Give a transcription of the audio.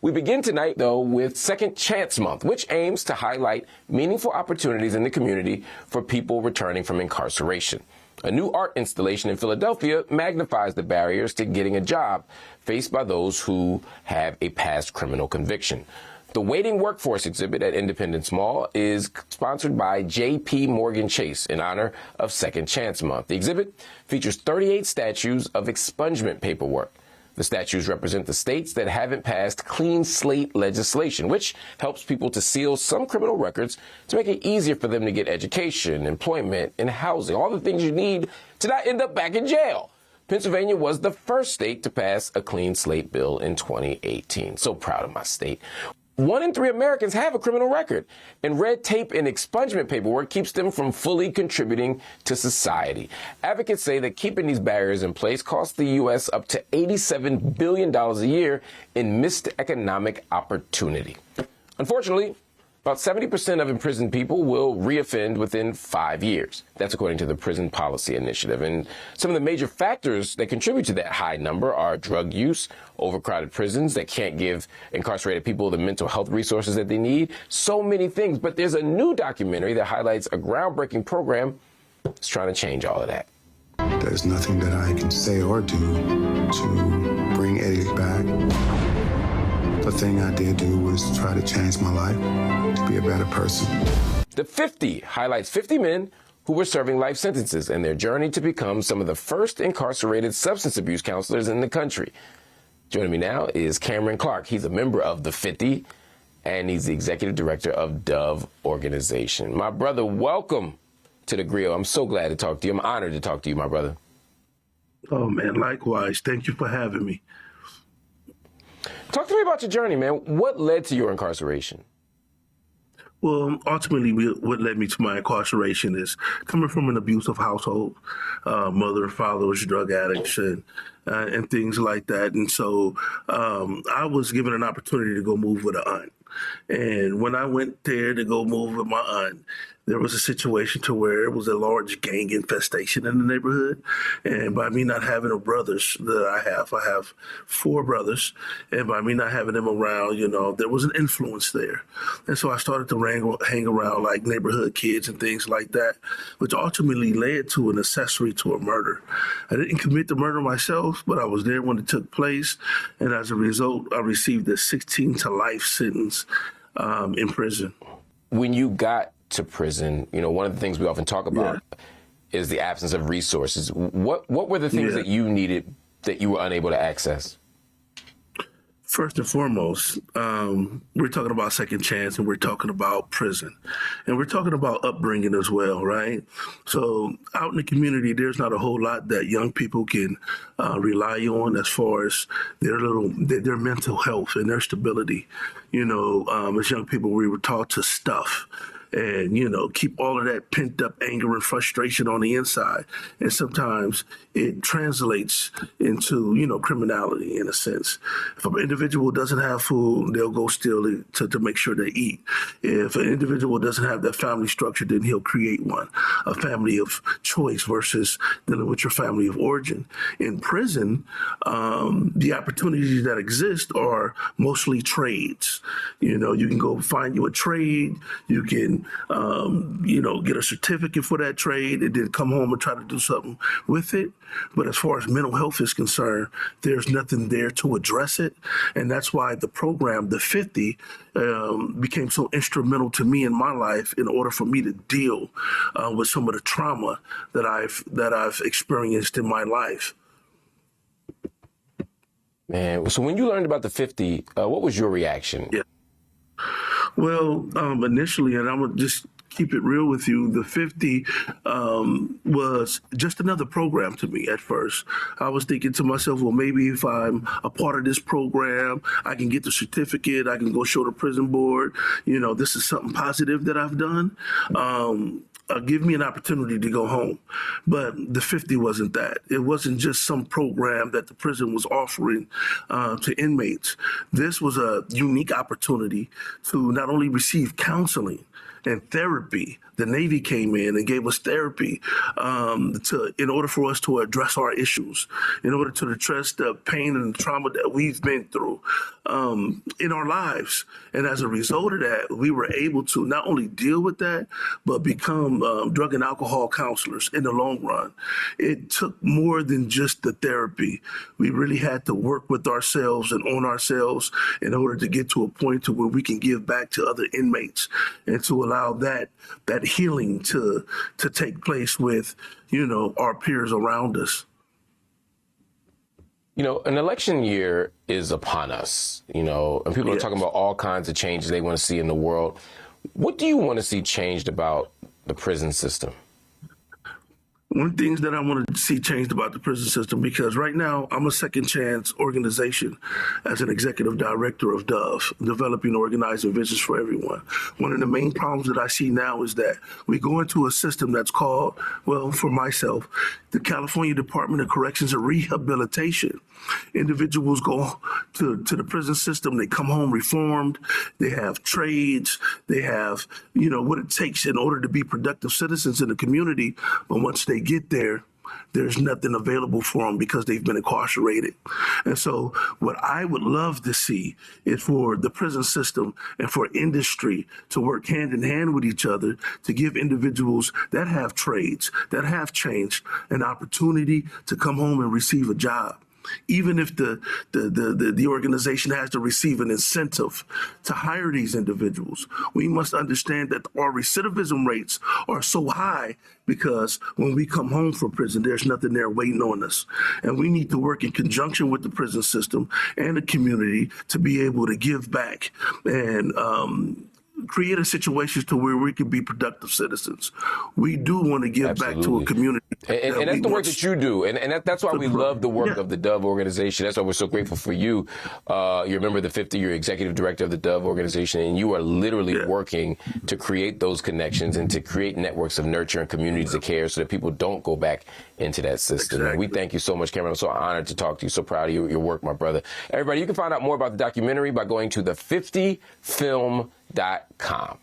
We begin tonight, though, with Second Chance Month, which aims to highlight meaningful opportunities in the community for people returning from incarceration. A new art installation in Philadelphia magnifies the barriers to getting a job faced by those who have a past criminal conviction. The Waiting Workforce exhibit at Independence Mall is sponsored by J.P. Morgan Chase in honor of Second Chance Month. The exhibit features 38 statues of expungement paperwork. The statues represent the states that haven't passed clean slate legislation, which helps people to seal some criminal records to make it easier for them to get education, employment, and housing, all the things you need to not end up back in jail. Pennsylvania was the first state to pass a clean slate bill in 2018. So proud of my state. 1 in 3 Americans have a criminal record, and red tape and expungement paperwork keeps them from fully contributing to society. Advocates say that keeping these barriers in place costs the U.S. up to $87 billion a year in missed economic opportunity. Unfortunately, about 70% of imprisoned people will reoffend within 5 years. That's according to the Prison Policy Initiative. And some of the major factors that contribute to that high number are drug use, overcrowded prisons that can't give incarcerated people the mental health resources that they need, so many things. But there's a new documentary that highlights a groundbreaking program that's trying to change all of that. There's nothing that I can say or do to bring Eddie back. The thing I did do was try to change my life, to be a better person. The 50 highlights 50 men who were serving life sentences and their journey to become some of the first incarcerated substance abuse counselors in the country. Joining me now is Cameron Clark. He's a member of the 50, and he's the executive director of Dove Organization. My brother, welcome to theGrio. I'm so glad to talk to you. I'm honored to talk to you, my brother. Oh, man, likewise. Thank you for having me. Talk to me about your journey, man. What led to your incarceration? Well, ultimately, what led me to my incarceration is coming from an abusive household. Mother and father was drug addicts and things like that. And so I was given an opportunity to go move with an aunt. And when I went there to go move with my aunt, there was a situation to where it was a large gang infestation in the neighborhood. And by me not having brothers that I have 4 brothers. And by me not having them around, there was an influence there. And so I started to hang around like neighborhood kids and things like that, which ultimately led to an accessory to a murder. I didn't commit the murder myself, but I was there when it took place. And as a result, I received a 16 to life sentence in prison. When you got to prison, one of the things we often talk about is the absence of resources. What were the things that you needed that you were unable to access? First and foremost, we're talking about second chance, and we're talking about prison, and we're talking about upbringing as well, right? So out in the community, there's not a whole lot that young people can rely on as far as their mental health and their stability. As young people, we were taught to stuff and, keep all of that pent up anger and frustration on the inside. And sometimes it translates into, criminality in a sense. If an individual doesn't have food, they'll go steal to make sure they eat. If an individual doesn't have that family structure, then he'll create one, a family of choice versus dealing with your family of origin. In prison, the opportunities that exist are mostly trades. You can go find you a trade. You can get a certificate for that trade and then come home and try to do something with it. But as far as mental health is concerned, there's nothing there to address it. And that's why the program, the 50, became so instrumental to me in my life in order for me to deal with some of the trauma that I've experienced in my life. Man, so when you learned about the 50, what was your reaction? Yeah. Well, initially, and I'm going to just keep it real with you, the 50 was just another program to me at first. I was thinking to myself, well, maybe if I'm a part of this program, I can get the certificate, I can go show the prison board, this is something positive that I've done. Give me an opportunity to go home. But the 50 wasn't that. It wasn't just some program that the prison was offering to inmates. This was a unique opportunity to not only receive counseling, and therapy. The Navy came in and gave us therapy in order for us to address our issues, in order to address the pain and the trauma that we've been through in our lives. And as a result of that, we were able to not only deal with that, but become drug and alcohol counselors in the long run. It took more than just the therapy. We really had to work with ourselves and on ourselves in order to get to a point to where we can give back to other inmates and to allow that healing to take place with, our peers around us. An election year is upon us, and people are talking about all kinds of changes they want to see in the world. What do you want to see changed about the prison system? One of the things that I want to see changed about the prison system, because right now I'm a second chance organization as an executive director of Dove, developing organizing visions for everyone. One of the main problems that I see now is that we go into a system that's called, well, for myself, the California Department of Corrections and Rehabilitation. Individuals go to the prison system, they come home reformed, they have trades, they have, what it takes in order to be productive citizens in the community. But once they get there, there's nothing available for them because they've been incarcerated. And so what I would love to see is for the prison system and for industry to work hand in hand with each other to give individuals that have trades, that have changed, an opportunity to come home and receive a job. Even if the organization has to receive an incentive to hire these individuals, we must understand that our recidivism rates are so high because when we come home from prison, there's nothing there waiting on us. And we need to work in conjunction with the prison system and the community to be able to give back and create a situation to where we can be productive citizens. We do want to give back to a community. And that's the work that you do. And that's why we love the work of the Dove organization. That's why we're so grateful for you. You're a member of the 50, you're executive director of the Dove organization, and you are literally working to create those connections and to create networks of nurture and communities of care so that people don't go back into that system. And we thank you so much, Cameron. I'm so honored to talk to you. So proud of your work, my brother. Everybody, you can find out more about the documentary by going to the50film.com.